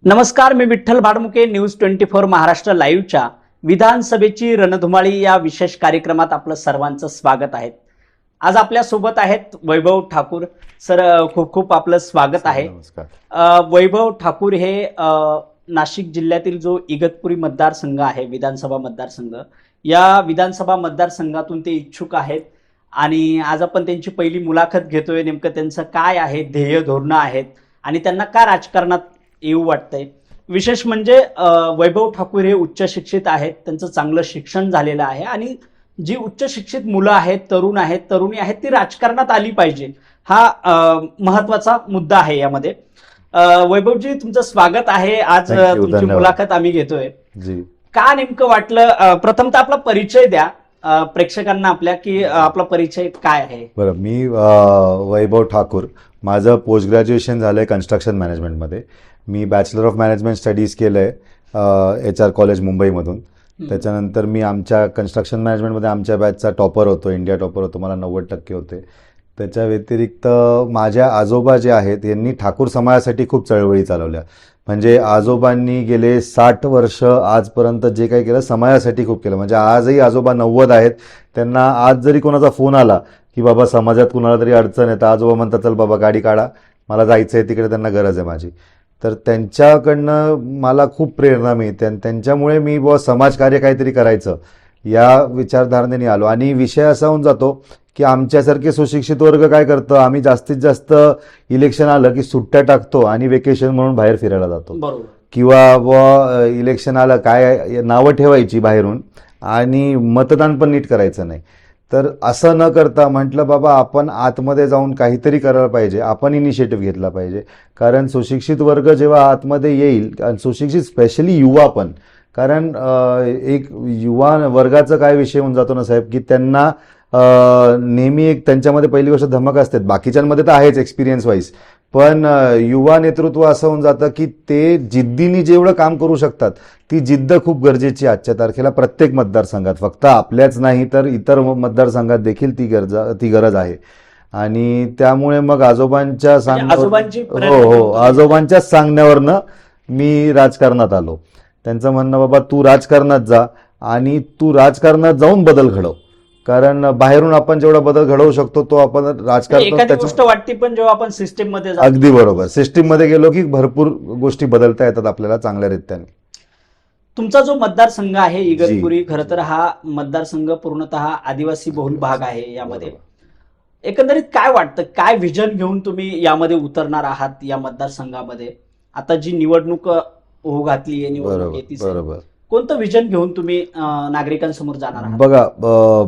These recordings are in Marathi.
नमस्कार, मी विठ्ठल भाडमुके. न्यूज 24 महाराष्ट्र लाईव्हच्या विधानसभेची रणधुमाळी या विशेष कार्यक्रमात आपलं सर्वांचं स्वागत आहे. आज आपल्या सोबत आहेत वैभव ठाकूर सर. खूप खूप आपलं स्वागत आहे. नमस्कार. वैभव ठाकूर हे नाशिक जिल्ह्यातील जो इगतपुरी मतदारसंघ आहे, विधानसभा मतदारसंघ, या विधानसभा मतदारसंघातून ते इच्छुक आहेत आणि आज आपण त्यांची पहिली मुलाखत घेतोय. नेमकं त्यांचं काय आहे, ध्येय धोरणं आहेत आणि त्यांना का राजकारणात येऊ वाटतंय. विशेष म्हणजे वैभव ठाकूर हे उच्च शिक्षित आहेत, त्यांचं चांगलं शिक्षण झालेलं आहे आणि जी उच्च शिक्षित मुलं आहेत, तरुण आहेत, तरुणी आहेत, ती राजकारणात आली पाहिजे, हा महत्वाचा मुद्दा आहे यामध्ये. वैभवजी, तुमचं स्वागत आहे. आज तुमची धन्यवाद. मुलाखत आम्ही घेतोय. जी, का नेमकं वाटलं, प्रथमतः आपला परिचय द्या प्रेक्षकांना आपल्या, की आपला परिचय काय आहे. बरं. मी वैभव ठाकूर. माझं पोस्ट ग्रॅज्युएशन झालं आहे कन्स्ट्रक्शन मॅनेजमेंटमध्ये. मी बॅचलर ऑफ मॅनेजमेंट स्टडीज केलं आहे HR कॉलेज मुंबईमधून. त्याच्यानंतर मी आमच्या कन्स्ट्रक्शन मॅनेजमेंटमध्ये आमच्या बॅचचा टॉपर होतो, इंडिया टॉपर होतो, मला 90% होते. त्याच्या व्यतिरिक्त माझ्या आजोबा जे आहेत यांनी ठाकूर समाजासाठी खूप चळवळी चालवल्या. म्हणजे आजोबांनी गेले 60 वर्ष आजपर्यंत जे काही केलं समाजासाठी खूप केलं. म्हणजे आजही आजोबा 90 आहेत. त्यांना आज जरी कोणाचा फोन आला की बाबा समाजात कुणाला तरी अडचण आहे, तर आजोबा म्हणतात चल बाबा गाडी काढा, मला जायचं आहे तिकडे, त्यांना गरज आहे माझी. तर त्यांच्याकडनं मला खूप प्रेरणा मिळते आणि त्यांच्यामुळे मी समाजकार्य काहीतरी करायचं या विचारधारणेने आलो. आणि विषय असा होऊन जातो की आमच्यासारखे सुशिक्षित वर्ग काय करतं, आम्ही जास्तीत जास्त इलेक्शन आलं की सुट्ट्या टाकतो आणि वेकेशन म्हणून बाहेर फिरायला जातो. बरोबर. किंवा इलेक्शन आलं काय नावं ठेवायची बाहेरून आणि मतदान पण नीट करायचं नाही. तर असं न करता म्हटलं बाबा आपण आतमध्ये जाऊन काहीतरी करायला पाहिजे, आपण इनिशिएटिव्ह घेतला पाहिजे. कारण सुशिक्षित वर्ग जेव्हा आतमध्ये येईल, आणि सुशिक्षित स्पेशली युवा पण, कारण एक युवा वर्गाचा काय विषय होऊन जातो ना साहेब, की त्यांना नेहमी एक त्यांच्यामध्ये पहिली गोष्ट धमक असते. बाकीच्यांमध्ये तर आहेच एक्सपिरियन्स वाईज, पण युवा नेतृत्व असं होऊन जातं की ते जिद्दीने जेवढं काम करू शकतात ती जिद्द खूप गरजेची आजच्या तारखेला प्रत्येक मतदारसंघात. फक्त आपल्याच नाही तर इतर मतदारसंघात देखील ती गरज आहे. आणि त्यामुळे मग आजोबांच्या आजोबांच्याच सांगण्यावरनं मी राजकारणात आलो. त्यांचं म्हणणं बाबा तू राजकारणात जा आणि तू राजकारणात जाऊन बदल घडव. कारण बाहेरून आपण जेवढा बदल घडवू शकतो तो आपण राजकारणात. गोष्ट वाटते पण जेव्हा आपण सिस्टीम मध्ये अगदी बरोबर, सिस्टीम मध्ये गेलो की भरपूर गोष्टी बदलता येतात आपल्याला चांगल्या रीत्याने. तुमचा जो मतदारसंघ आहे इगतपुरी, खरं तर हा मतदारसंघ पूर्णतः आदिवासी बहुल भाग आहे. यामध्ये एकंदरीत काय वाटतं, काय व्हिजन घेऊन तुम्ही यामध्ये उतरणार आहात या मतदारसंघामध्ये? आता जी निवडणूक होऊ घातली आहे, बरोबर, कोणतं विजन घेऊन तुम्ही नागरिकांसमोर जाणार आहात? बघा,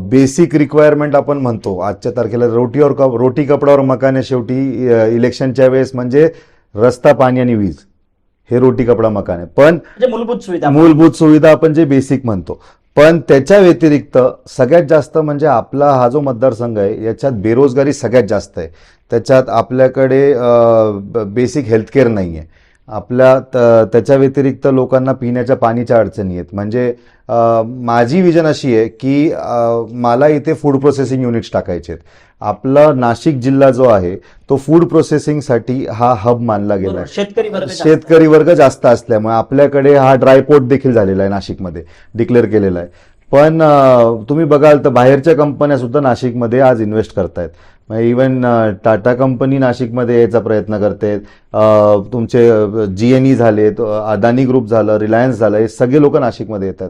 बेसिक रिक्वायरमेंट आपण म्हणतो आजच्या तारखेला रोटी कपड्यावर मकान आहे. शेवटी इलेक्शनच्या वेळेस म्हणजे रस्ता, पाणी आणि वीज हे रोटी कपडा मकान आहे. पण मूलभूत सुविधा आपण जे बेसिक म्हणतो. पण त्याच्या व्यतिरिक्त सगळ्यात जास्त म्हणजे आपला हा जो मतदारसंघ आहे याच्यात बेरोजगारी सगळ्यात जास्त आहे. त्याच्यात आपल्याकडे बेसिक हेल्थकेअर नाही आहे त्याच्या व्यतिरिक्त लोकांना पिण्याच्या पाणीच्या अडचणी आहेत. म्हणजे माझी विजन अशी आहे की मला इथे फूड प्रोसेसिंग युनिट्स टाकायचे आहेत. आपला नाशिक जिल्हा जो आहे तो फूड प्रोसेसिंगसाठी हा हब मानला गेला आहे. शेतकरी वर्ग जास्त असल्यामुळे आपल्याकडे हा ड्रायपोर्ट देखील झालेला आहे, नाशिकमध्ये डिक्लेअर केलेला आहे. पण तुम्ही बघाल तर बाहेरच्या कंपन्या सुद्धा नाशिकमध्ये आज इन्व्हेस्ट करतायत. इवन टाटा कंपनी नाशिकमध्ये यायचा प्रयत्न करते. तुमचे GNE झाले, अदानी ग्रुप झालं, रिलायन्स झालं, हे सगळे लोक नाशिकमध्ये येतात.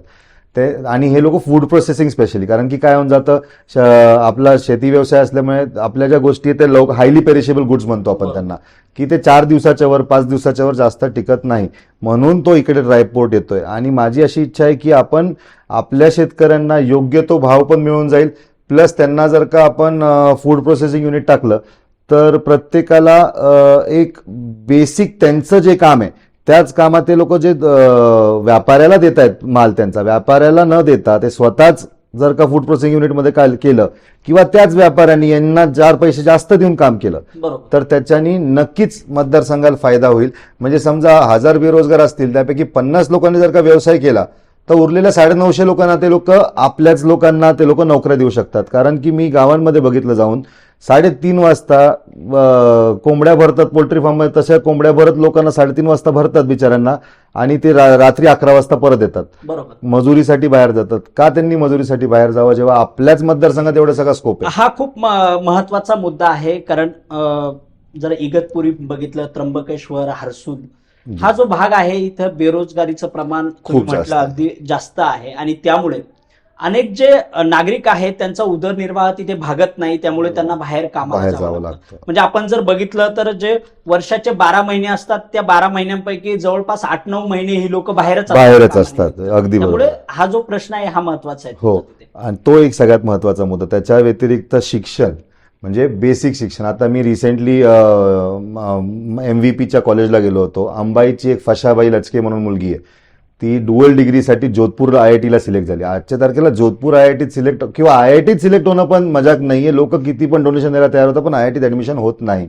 आणि हे लोक फूड प्रोसेसिंग स्पेशली, कारण की काय होऊन जातं, आपला शेती व्यवसाय असल्यामुळे आपल्या ज्या गोष्टी आहेत ते हायली पेरिशेबल गुड्स म्हणतो आपण त्यांना, की ते 4 दिवसाच्या वर 5 दिवसाच्या वर जास्त टिकत नाही. म्हणून तो इकडे ड्रायपोर्ट येतोय. आणि माझी अशी इच्छा आहे की आपण आपल्या शेतकऱ्यांना योग्य तो भाव पण मिळून जाईल, प्लस त्यांना जर का आपण फूड प्रोसेसिंग युनिट टाकलं तर प्रत्येकाला एक बेसिक त्यांचं जे काम आहे त्याच कामात ते लोक जे व्यापाऱ्याला देत आहेत माल, त्यांचा व्यापाऱ्याला न देता ते स्वतःच जर का फूड प्रोसेसिंग युनिटमध्ये केलं किंवा त्याच व्यापाऱ्यांनी यांना 4 पैसे जास्त देऊन काम केलं तर त्याच्यानी नक्कीच मतदारसंघाला फायदा होईल. म्हणजे समजा 1000 बेरोजगार असतील, त्यापैकी 50 लोकांनी जर का व्यवसाय केला तर उरलेल्या 950 लोकांना ते लोक आपल्याच लोकांना ते लोक नोकऱ्या देऊ शकतात. कारण की मी गावांमध्ये बघितलं जाऊन 3:30 वाजता कोंबड्या भरतात पोल्ट्री फार्ममध्ये, तशा कोंबड्या भरत लोकांना 3:30 वाजता भरतात बिचाऱ्यांना, आणि ते रात्री 11 वाजता परत येतात. बरोबर. मजुरीसाठी बाहेर जातात. का त्यांनी मजुरीसाठी बाहेर जावं जेव्हा आपल्याच मतदारसंघात एवढा सगळा स्कोप आहे? हा खूप महत्वाचा मुद्दा आहे, कारण जर इगतपुरी बघितलं, त्र्यंबकेश्वर, हर्सूल हा जो भाग आहे, इथं बेरोजगारीचं प्रमाण तुम्ही खूप जास्त म्हटलं अगदी जास्त आहे, आणि त्यामुळे अनेक जे नागरिक आहेत त्यांचा उदरनिर्वाह तिथे भागत नाही, त्यामुळे त्यांना बाहेर कामाला बाहेर जावं जावं लागतं. लागतं. म्हणजे आपण जर बघितलं तर जे वर्षाचे 12 महिने असतात, त्या 12 महिन्यांपैकी जवळपास 8-9 महिने ही लोक बाहेरच असतात. अगदी त्यामुळे बरोबर. हा जो प्रश्न आहे हा महत्वाचा आहे. हो, आणि तो एक सगळ्यात महत्वाचा मुद्दा. त्याच्या व्यतिरिक्त शिक्षण, म्हणजे बेसिक शिक्षण. आता मी रिसेंटली MVP च्या कॉलेजला गेलो होतो. अंबाईची एक फशाबाई लचके म्हणून मुलगी आहे, ती डुअल डिग्रीसाठी जोधपूर IIT ला सिलेक्ट झाली. आजच्या तारखेला जोधपूर IIT सिलेक्ट किंवा IIT सिलेक्ट होणं पण मजाक नाहीये. लोक किती पण डोनेशन द्यायला तयार होतं, पण IIT ऍडमिशन होत नाही.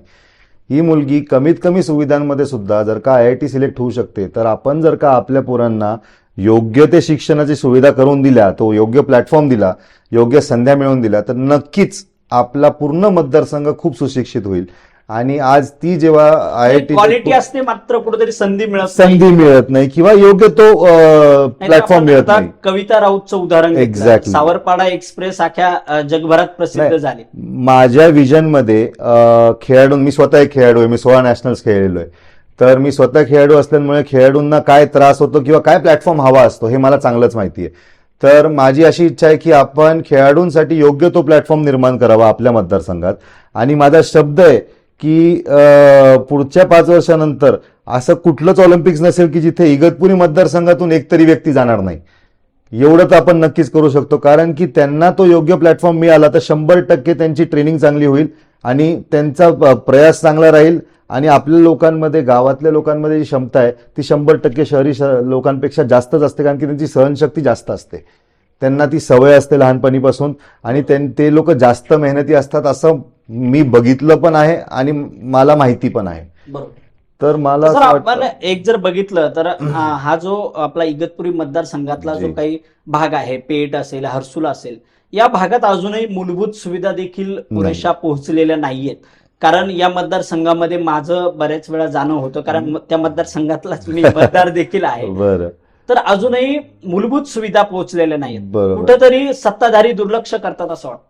ही मुलगी कमीत कमी सुविधांमध्ये सुद्धा जर का IIT सिलेक्ट होऊ शकते, तर आपण जर का आपल्या पोरांना योग्य ते शिक्षणाची सुविधा करून दिल्या, तो योग्य प्लॅटफॉर्म दिला, योग्य संध्या मिळवून दिल्या, तर नक्कीच आपला पूर्ण मतदारसंघ खूप सुशिक्षित होईल. आणि आज ती जेव्हा IIT क्वालिटी असते, मात्र कुठेतरी संधी मिळत नाही किंवा योग्य तो प्लॅटफॉर्म मिळत नाही. कविता राऊतचं उदाहरण घेतलं. Exactly. सावरपाडा एक्सप्रेस अख्या जगभरात प्रसिद्ध झाली. माझ्या विजन मध्ये खेळाडू, मी स्वतः एक खेळाडू आहे, मी 16 नॅशनल्स खेळलेलो आहे, तर मी स्वतः खेळाडू असल्यामुळे खेळाडूंना काय त्रास होतो किंवा काय प्लॅटफॉर्म हवा असतो हे मला चांगलंच माहिती आहे. तर माझी अशी इच्छा आहे की आपण खेळाडूंसाठी योग्य तो प्लॅटफॉर्म निर्माण करावा आपल्या मतदारसंघात. आणि माझा शब्द आहे की पुढच्या 5 वर्षानंतर असं कुठलंच ऑलिम्पिक्स नसेल की जिथे इगतपुरी मतदारसंघातून एकतरी व्यक्ती जाणार नाही. एवढं तर आपण नक्कीच करू शकतो, कारण की त्यांना तो योग्य प्लॅटफॉर्म मिळाला तर 100% त्यांची ट्रेनिंग चांगली होईल आणि त्यांचा प्रयास चांगला राहील. आणि आपल्या लोकांमध्ये, गावातल्या लोकांमध्ये जी क्षमता आहे ती 100% शहरी लोकांपेक्षा जास्तच असते, कारण की त्यांची सहनशक्ती जास्त असते, त्यांना ती सवय असते लहानपणीपासून, आणि ते लोक जास्त मेहनती असतात असं मी बघितलं पण आहे आणि मला माहिती पण आहे. बरोबर. तर मला सर, आपण एक जर बघितलं तर हा जो आपला इगतपुरी मतदारसंघातला जो काही भाग आहे, पेठ असेल, हर्सूल असेल, या भागात अजूनही मूलभूत सुविधा देखील पुरेशा पोहोचलेल्या नाहीयेत. कारण या मतदारसंघामध्ये माझं बऱ्याच वेळा जाणं होतं, कारण त्या मतदारसंघातलाच मी मतदार देखील आहे. बरं. तर अजूनही मूलभूत सुविधा पोहोचलेल्या नाहीत. बरोबर. कुठेतरी सत्ताधारी दुर्लक्ष करतात असं वाटतं.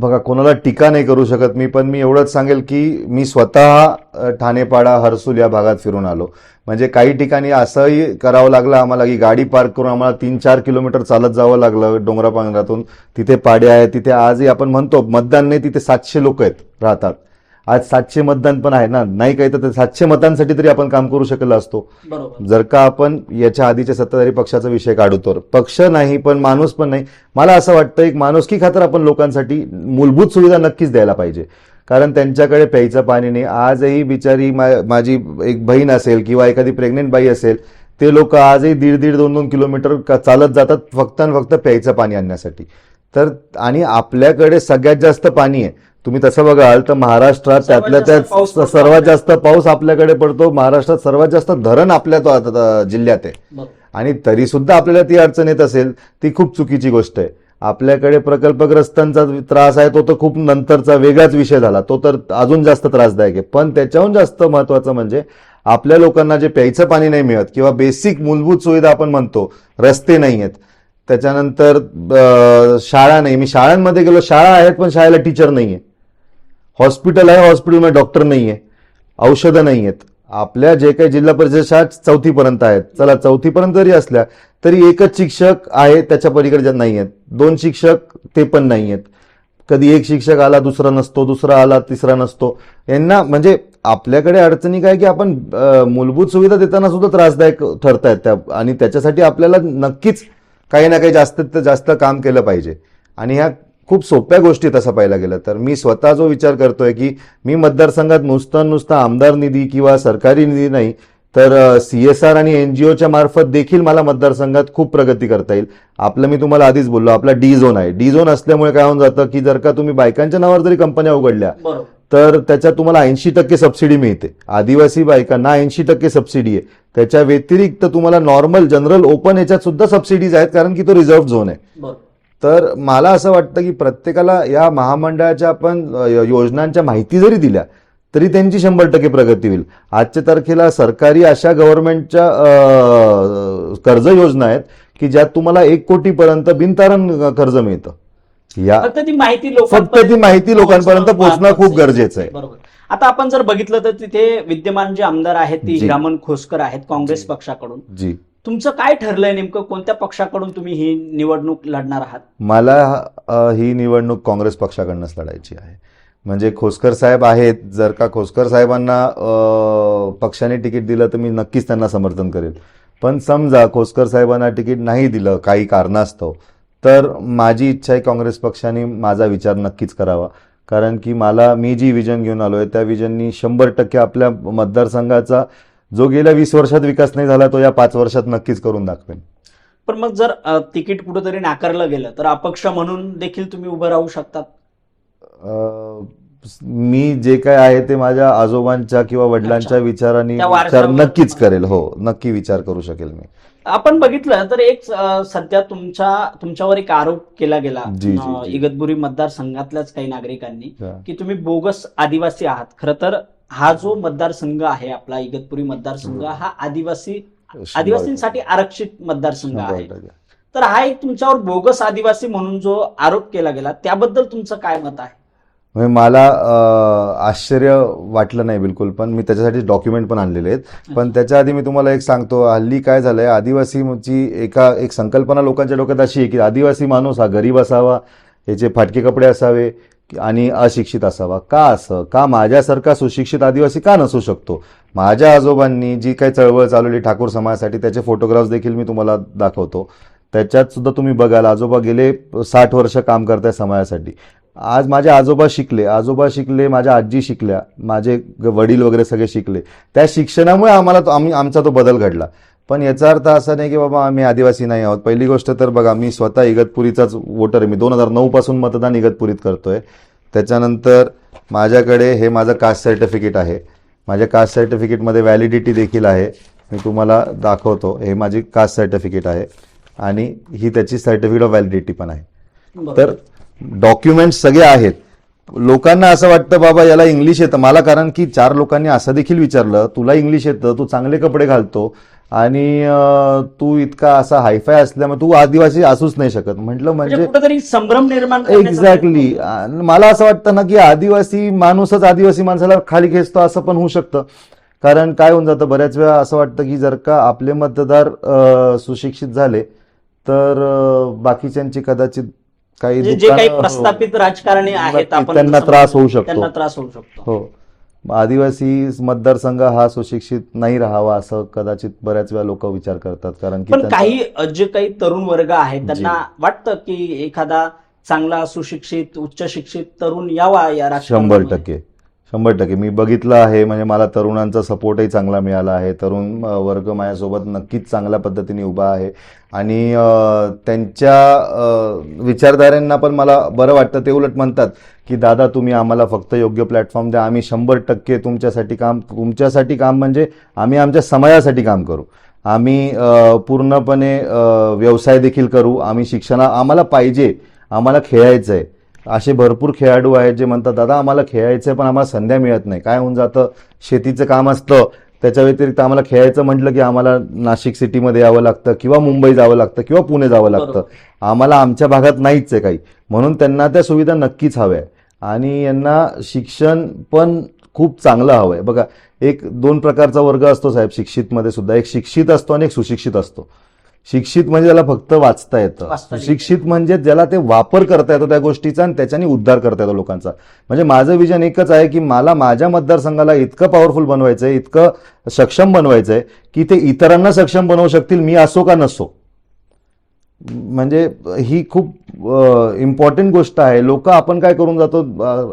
बघा, कोणाला टीका नाही करू शकत मी, पण मी एवढंच सांगेल की मी स्वतः ठाणेपाडा, हर्सूल या भागात फिरून आलो. म्हणजे काही ठिकाणी असंही करावं लागलं आम्हाला की गाडी पार्क करून आम्हाला 3-4 किलोमीटर चालत जावं लागलं डोंगरापांगरातून. तिथे पाड्या आहेत, तिथे आजही आपण म्हणतो मतदान नाही, तिथे 700 लोक राहतात. आज 700 मतदान पण आहे ना, नाही काही तर 700 मतांसाठी तरी आपण काम करू शकलो असतो. बरोबर. जर का आपण याच्या आधीच्या सत्ताधारी पक्षाचा विषय काढू तर पक्ष नाही पण माणूस पण नाही. मला असं वाटतं एक माणुसकी खातर आपण लोकांसाठी मूलभूत सुविधा नक्कीच द्यायला पाहिजे, कारण त्यांच्याकडे प्यायचं पाणी नाही. आजही बिचारी माझी एक बहीण असेल किंवा एखादी प्रेग्नेंट बाई असेल, ते लोक आजही 1.5-2 किलोमीटर चालत जातात फक्त आणि फक्त प्यायचं पाणी आणण्यासाठी. तर आणि आपल्याकडे सगळ्यात जास्त पाणी आहे. तुम्ही तसं बघाल तर महाराष्ट्रात त्यातल्या त्यात सर्वात जास्त पाऊस आपल्याकडे पडतो. महाराष्ट्रात सर्वात जास्त धरण आपल्या जिल्ह्यात आहे, आणि तरी सुद्धा आपल्याला ती अडचण येत असेल ती खूप चुकीची गोष्ट आहे. आपल्याकडे प्रकल्पग्रस्तांचा त्रास आहे, तो तर खूप नंतरचा वेगळाच विषय झाला, तो तर अजून जास्त त्रासदायक आहे. पण त्याच्याहून जास्त महत्वाचं म्हणजे आपल्या लोकांना जे प्यायचं पाणी नाही मिळत किंवा बेसिक मूलभूत सुविधा आपण म्हणतो, रस्ते नाही आहेत, त्याच्यानंतर शाळा नाही. मी शाळांमध्ये गेलो, शाळा आहेत पण शाळेला टीचर नाहीये. हॉस्पिटल आहे, हॉस्पिटलमध्ये डॉक्टर नाहीये, औषधं नाही आहेत. आपल्या जे काही जिल्हा परिषद शाळा 4थी पर्यंत आहेत, चला 4थी पर्यंत जरी असल्या तरी एकच शिक्षक आहे, त्याच्या पलीकडे नाही आहेत. 2 शिक्षक ते पण नाही आहेत. कधी एक शिक्षक आला दुसरा नसतो, दुसरा आला तिसरा नसतो. यांना म्हणजे आपल्याकडे अडचणी काय की आपण मूलभूत सुविधा देताना सुद्धा त्रासदायक ठरतायत त्या, आणि त्याच्यासाठी आपल्याला नक्कीच काही ना काही जास्तीत जास्त काम केलं पाहिजे. आणि ह्या खूप सोप्या गोष्टी तसं पाहायला गेलं तर मी स्वतः जो विचार करतोय की मी मतदारसंघात नुसता आमदार निधी किंवा सरकारी निधी नाही तर CSR आणि NGOच्या मार्फत देखील मला मतदारसंघात खूप प्रगती करता येईल. आपलं मी तुम्हाला आधीच बोललो, आपला डी झोन आहे. डी झोन असल्यामुळे काय होऊन जातं की जर का तुम्ही बायकांच्या नावावर जरी कंपन्या उघडल्या तर त्याच्यात तुम्हाला 80% सबसिडी मिळते. आदिवासी बायकांना 80% सबसिडी आहे. त्याच्या व्यतिरिक्त तुम्हाला नॉर्मल जनरल ओपन ह्याच्यात सुद्धा सबसिडीज आहेत, कारण की तो रिझर्व्ह झोन आहे. तर मला असं वाटतं की प्रत्येकाला या महामंडळाच्या आपण योजनांच्या माहिती जरी दिल्या तरी त्यांची 100% प्रगती होईल. आजच्या तारखेला सरकारी अशा गव्हर्नमेंटच्या कर्ज योजना आहेत की ज्यात तुम्हाला 1 कोटीपर्यंत बिनतारण कर्ज मिळतं. या फक्त ती माहिती लोकांपर्यंत पोहोचणं खूप गरजेचं आहे. बरोबर. आता आपण जर बघितलं तर तिथे विद्यमान जे आमदार आहेत ती जी. हिरामण खोसकर आहेत काँग्रेस जी. पक्षाकडून. जी, तुमचं काय ठरलंय नेमकं, कोणत्या पक्षाकडून तुम्ही ही निवडणूक लढणार आहात? मला ही निवडणूक काँग्रेस पक्षाकडनंच लढायची आहे. म्हणजे खोसकर साहेब आहेत, जर का खोसकर साहेबांना पक्षाने तिकीट दिलं तर मी नक्कीच त्यांना समर्थन करेल. पण समजा खोसकर साहेबांना तिकीट नाही दिलं काही कारणास्तव, तर माझी इच्छा आहे काँग्रेस पक्षाने माझा विचार नक्कीच करावा. कारण की मी जी विजन घेऊन आलोय त्या विजननी 100% आपल्या मतदारसंघाचा जो गेल्या 20 वर्षात विकास नाही झाला तो या 5 वर्षात नक्कीच करून दाखवेन. पण मग जर तिकीट कुठेतरी नाकारलं गेलं तर अपक्ष म्हणून देखील तुम्ही उभं राहू शकतात. मी जे काय आहे ते माझ्या आजोबांच्या किंवा वडिलांच्या विचारांनी त्या विचार वारशावर नक्कीच करेल. हो, नक्की विचार करू शकेल मी. आपण बघितलं तर एक सध्या तुमच्यावर एक आरोप केला गेला जी, जी, जी. इगतपुरी मतदारसंघातल्याच काही नागरिकांनी हा. की तुम्ही बोगस आदिवासी आहात. खरं तर हा जो मतदारसंघ आहे आपला इगतपुरी मतदारसंघ हा आदिवासींसाठी आरक्षित मतदारसंघ आहे. 100%. तर हा एक तुमच्यावर बोगस आदिवासी म्हणून जो आरोप केला गेला त्याबद्दल तुमचं काय मत आहे? म्हणजे मला आश्चर्य वाटलं नाही बिलकुल, पण मी त्याच्यासाठी डॉक्युमेंट पण आणलेले आहेत. पण त्याच्या आधी मी तुम्हाला एक सांगतो, हल्ली काय झालंय, आदिवासीची एक संकल्पना लोकांच्या डोक्यात अशी आहे की आदिवासी माणूस हा गरीब असावा, याचे फाटके कपडे असावे आणि अशिक्षित असावा. का असं? का माझ्यासारखा सुशिक्षित आदिवासी का नसू शकतो? माझ्या आजोबांनी जी काही चळवळ चालवली ठाकूर समाजासाठी त्याचे फोटोग्राफ्स देखील मी तुम्हाला दाखवतो. त्याच्यात सुद्धा तुम्ही बघाल आजोबा गेले 60 वर्ष काम करताय समाजासाठी. आज माझे आजोबा शिकले, माझ्या आजी शिकल्या, माझे वडील वगैरे सगळे शिकले. त्या शिक्षणामुळे आमचा तो बदल घडला. पण याचा अर्थ असा नाही की बाबा आम्ही आदिवासी नाही आहोत. पहिली गोष्ट तर बघा, मी स्वतः इगतपुरीचाच वोटर आहे. मी 2009 पासून मतदान इगतपुरीत करतोय. त्याच्यानंतर माझ्याकडे हे माझं कास्ट सर्टिफिकेट आहे. माझ्या कास्ट सर्टिफिकेटमध्ये व्हॅलिडिटी देखील आहे. मी तुम्हाला दाखवतो. हे माझी कास्ट सर्टिफिकेट आहे आणि ही त्याची सर्टिफिकेट ऑफ व्हॅलिडिटी पण आहे. तर डॉक्युमेंट्स सगळे आहेत. लोकांना असं वाटतं बाबा याला इंग्लिश येतं. मला कारण की 4 लोकांनी असं देखील विचारलं, तुला इंग्लिश येतं, तू चांगले कपडे घालतो आणि तू इतका असा हायफाय असल्यामुळे तू आदिवासी असूच नाही शकत. म्हटलं म्हणजे कुठेतरी संभ्रम निर्माण एक्झॅक्टली. मला असं वाटतं ना की आदिवासी माणूसच आदिवासी माणसाला खाली खेचतो असं पण होऊ शकतं. कारण काय होऊन जातं, बऱ्याच वेळा असं वाटतं की जर का आपले मतदार सुशिक्षित झाले तर बाकीच्यांची कदाचित काही जे काही प्रस्थापित राजकारणी आहेत आपण त्यांना त्रास होऊ शकतो. हो. आदिवासी मतदारसंघ हा सुशिक्षित नाही राहावा असं कदाचित बऱ्याच वेळा लोक विचार करतात. कारण की पण काही जे काही तरुण वर्ग आहेत त्यांना वाटतं की एखादा चांगला सुशिक्षित उच्च शिक्षित तरुण यावा या राजकारणामध्ये. 100% मी बघितलं आहे. म्हणजे मला तरुणांचा सपोर्टही चांगला मिळाला आहे. तरुण वर्ग माझ्यासोबत नक्कीच चांगल्या पद्धतीने उभा आहे आणि त्यांच्या विचारधाऱ्यांना पण मला बरं वाटतं. ते उलट म्हणतात की दादा तुम्ही आम्हाला फक्त योग्य प्लॅटफॉर्म द्या, आम्ही 100% तुमच्यासाठी काम म्हणजे आम्ही आमच्या समाजासाठी काम करू. आम्ही पूर्णपणे व्यवसाय देखील करू. आम्ही आम्हाला पाहिजे, आम्हाला खेळायचं आहे. असे भरपूर खेळाडू आहेत जे म्हणतात दादा आम्हाला खेळायचं पण आम्हाला संध्या मिळत नाही. काय होऊन जातं, शेतीचं काम असतं, त्याच्या व्यतिरिक्त आम्हाला खेळायचं म्हटलं की आम्हाला नाशिक सिटीमध्ये यावं लागतं किंवा मुंबई जावं लागतं किंवा पुणे जावं लागतं. आम्हाला आमच्या भागात नाहीच आहे काही. म्हणून त्यांना त्या सुविधा नक्कीच हव्या आणि यांना शिक्षण पण खूप चांगलं हवंय. बघा, 2 प्रकारचा वर्ग असतो साहेब शिक्षितमध्ये सुद्धा. एक शिक्षित असतो आणि एक सुशिक्षित असतो. शिक्षित म्हणजे ज्याला फक्त वाचता येतं. सुशिक्षित म्हणजे ज्याला ते वापर करता येतो त्या गोष्टीचा आणि त्याच्याने उद्धार करता येतो लोकांचा. म्हणजे माझं विजन एकच आहे की मला माझ्या मतदारसंघाला इतकं पॉवरफुल बनवायचंय, इतकं सक्षम बनवायचंय की ते इतरांना सक्षम बनवू शकतील, मी असो का नसो. म्हणजे ही खूप इम्पॉर्टंट गोष्ट आहे. लोक आपण काय करून जातो,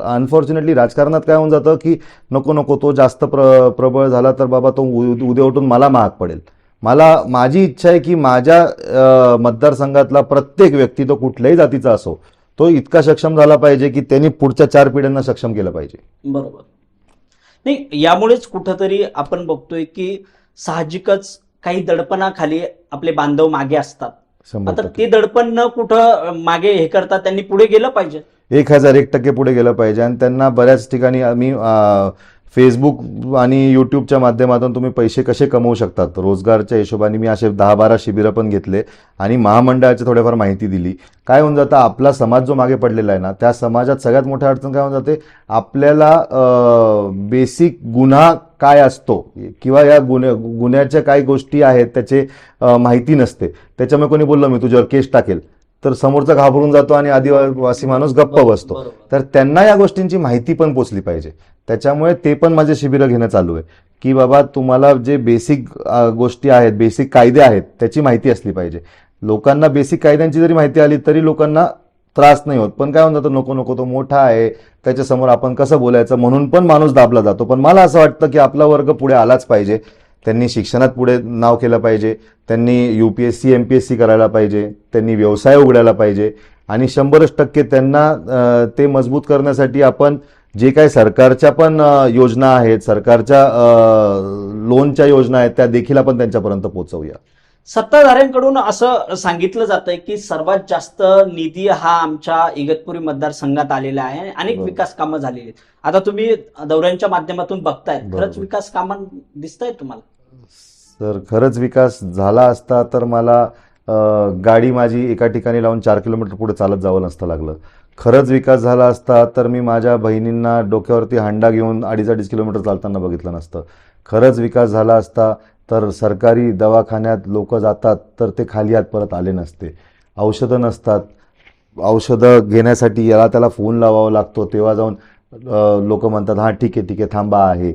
अनफॉर्च्युनेटली राजकारणात काय होऊन जातं की नको तो जास्त प्रबळ झाला तर बाबा तो उद्या उठून मला महाग पडेल. माझी इच्छा आहे की माझ्या मतदारसंघातला प्रत्येक व्यक्ती, तो कुठल्याही जातीचा असो, तो इतका सक्षम झाला पाहिजे की त्यांनी पुढच्या 4 पिढ्यांना सक्षम केलं पाहिजे. बरोबर. नाही, यामुळेच कुठंतरी आपण बघतोय की साहजिकच काही दडपणाखाली आपले बांधव मागे असतात 100%. आता ते दडपण न कुठं मागे हे करता त्यांनी पुढे गेलं पाहिजे. 1001% पुढे गेलं पाहिजे. आणि त्यांना बऱ्याच ठिकाणी आम्ही फेसबुक आणि यूट्यूबच्या माध्यमातून तुम्ही पैसे कसे कमवू शकतात रोजगारच्या हिशोबाने मी असे 10-12 शिबिरं पण घेतले आणि महामंडळाची थोडीफार माहिती दिली. काय होऊन जातं, आपला समाज जो मागे पडलेला आहे ना, त्या समाजात सगळ्यात मोठी अडचण काय होऊन जाते, आपल्याला बेसिक गुन्हा काय असतो किंवा या गुन्ह्याच्या काय गोष्टी आहेत त्याचे माहिती नसते. त्याच्यामुळे कोणी बोललं मी तुझ्यावर केस टाकेल तर समोरचा घाबरून जातो आणि आदिवासी माणूस गप्प बसतो. बरोबर. तर त्यांना या गोष्टींची माहिती पण पोचली पाहिजे. त्याच्यामुळे ते पण माझे शिबिरं घेणं चालू आहे की बाबा तुम्हाला जे बेसिक गोष्टी आहेत, बेसिक कायदे आहेत त्याची माहिती असली पाहिजे. लोकांना बेसिक कायद्यांची जरी माहिती आली तरी लोकांना त्रास नाही होत. पण काय होऊन जातं, नको नको तो मोठा आहे त्याच्यासमोर आपण कसं बोलायचं म्हणून पण माणूस दाबला जातो. पण मला असं वाटतं की आपला वर्ग पुढे आलाच पाहिजे. त्यांनी शिक्षणात पुढे नाव केलं पाहिजे, त्यांनी UPSC MPSC करायला पाहिजे, त्यांनी व्यवसाय उघडायला पाहिजे आणि 100% त्यांना ते मजबूत करण्यासाठी आपण जे काही सरकारच्या पण योजना आहेत, सरकारच्या लोनच्या योजना आहेत त्या देखील आपण त्यांच्यापर्यंत पोहोचवूया. सत्ताधाऱ्यांकडून असं सांगितलं जातंय की सर्वात जास्त निधी हा आमच्या इगतपुरी मतदारसंघात आलेला आहे, अनेक बरोबर. विकास कामं झालेली आहेत. आता तुम्ही दौऱ्यांच्या माध्यमातून बघताय, खरंच बरोबर. विकास कामं दिसतायत तुम्हाला? तर खरंच विकास झाला असता तर मला गाडी माझी एका ठिकाणी लावून 4 किलोमीटर पुढे चालत जावं नसतं लागलं. खरंच विकास झाला असता तर मी माझ्या बहिणींना डोक्यावरती हांडा घेऊन 2.5 किलोमीटर चालताना बघितलं नसतं. खरंच विकास झाला असता तर सरकारी दवाखान्यात लोक जातात तर ते खाली हात परत आले नसते. औषधं नसतात, औषधं घेण्यासाठी याला त्याला फोन लावावा लागतो, तेव्हा जाऊन लोक म्हणतात हां ठीक आहे थांबा आहे.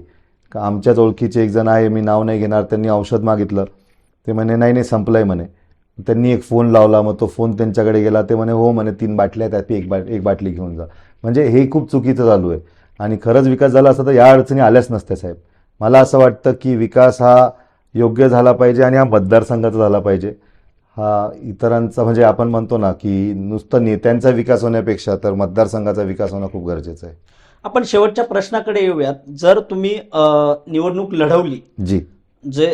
आमच्याच ओळखीचे एक जण आहे, मी नाव नाही घेणार, त्यांनी औषध मागितलं, ते म्हणे नाही संपलंय म्हणे. त्यांनी एक फोन लावला, मग तो फोन त्यांच्याकडे गेला, ते म्हणे हो म्हणे 3 बाटल्या आहेत, एक बाटली घेऊन जा. म्हणजे हे खूप चुकीचं चालू आहे. आणि खरंच विकास झाला असता तर या अडचणी आल्याच नसत्या साहेब. मला असं वाटतं की विकास हा योग्य झाला पाहिजे आणि हा मतदारसंघाचा झाला पाहिजे. हा इतरांचा म्हणजे आपण म्हणतो ना की नुसतं नेत्यांचा विकास होण्यापेक्षा तर मतदारसंघाचा विकास होणं खूप गरजेचं आहे. आपण शेवटच्या प्रश्नाकडे येऊयात. जर तुम्ही निवडणूक लढवली, जी जे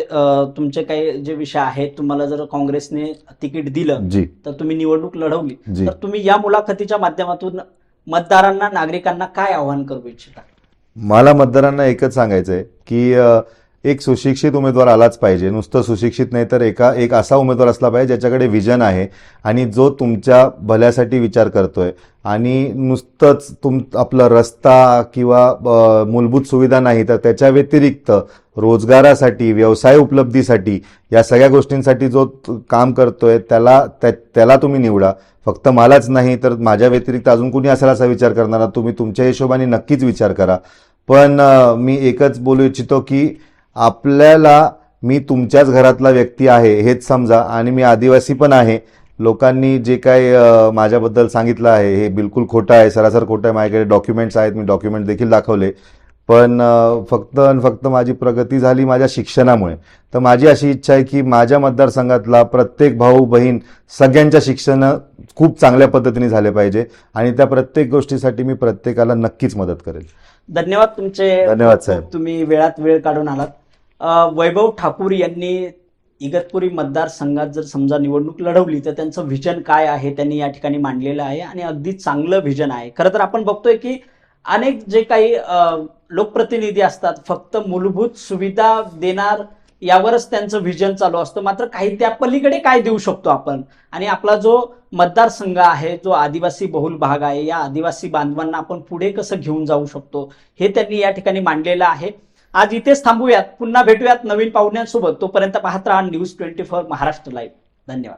तुमचे काही जे विषय आहेत, तुम्हाला जर काँग्रेसने तिकीट दिलं जी तर तुम्ही निवडणूक लढवली, जी. तर तुम्ही या मुलाखतीच्या माध्यमातून मतदारांना, नागरिकांना काय आवाहन करू इच्छिता? मला मतदारांना एकच सांगायचं आहे की एक सुशिक्षित उमेदवार आलाच पाहिजे. नुसतं सुशिक्षित नाही तर एक असा उमेदवार असला पाहिजे ज्याच्याकडे विजन आहे आणि जो तुमच्या भल्यासाठी विचार करतोय. आणि नुसतंच आपला रस्ता किंवा मूलभूत सुविधा नाही तर त्याच्या व्यतिरिक्त रोजगारासाठी, व्यवसाय उपलब्धीसाठी, या सगळ्या गोष्टींसाठी जो काम करतोय त्याला तुम्ही निवडा. फक्त मलाच नाही तर माझ्या व्यतिरिक्त अजून कुणी असेल असा विचार करणारा तुम्ही तुमच्या हिशोबाने नक्कीच विचार करा. पण मी एकच बोलू इच्छितो की आपल्याला मी तुमच्याच घरातला व्यक्ती आहे हेच समजा. आणि मी आदिवासी पण आहे. लोकांनी जे काय माझ्याबद्दल सांगितलं आहे हे बिलकुल खोटं आहे, सरासर खोटं आहे. माझ्याकडे डॉक्युमेंट्स आहेत, मी डॉक्युमेंट देखील दाखवले. पण फक्त माझी प्रगती झाली माझ्या शिक्षणामुळे. तर माझी अशी इच्छा आहे की माझ्या मतदारसंघातला प्रत्येक भाऊ बहीण सगळ्यांच्या शिक्षण खूप चांगल्या पद्धतीने झाले पाहिजे आणि त्या प्रत्येक गोष्टीसाठी मी प्रत्येकाला नक्कीच मदत करेल. धन्यवाद तुमचे. धन्यवाद साहेब. तुम्ही वेळात वेळ काढून आलात. वैभव ठाकूर यांनी इगतपुरी मतदारसंघात जर समजा निवडणूक लढवली तर त्यांचं व्हिजन काय आहे त्यांनी या ठिकाणी मांडलेलं आहे आणि अगदी चांगलं व्हिजन आहे. खरं तर आपण बघतोय की अनेक जे काही लोकप्रतिनिधी असतात फक्त मूलभूत सुविधा देणार यावरच त्यांचं व्हिजन चालू असतं, मात्र काही त्या पलीकडे काय देऊ शकतो आपण, आणि आपला जो मतदारसंघ आहे, जो आदिवासी बहुल भाग आहे, या आदिवासी बांधवांना आपण पुढे कसं घेऊन जाऊ शकतो हे त्यांनी या ठिकाणी मांडलेलं आहे. आज इथेच थांबूयात, पुन्हा भेटूयात नवीन पाहुण्यांसोबत. तोपर्यंत पाहत राहा News 24 महाराष्ट्र लाईव्ह. धन्यवाद.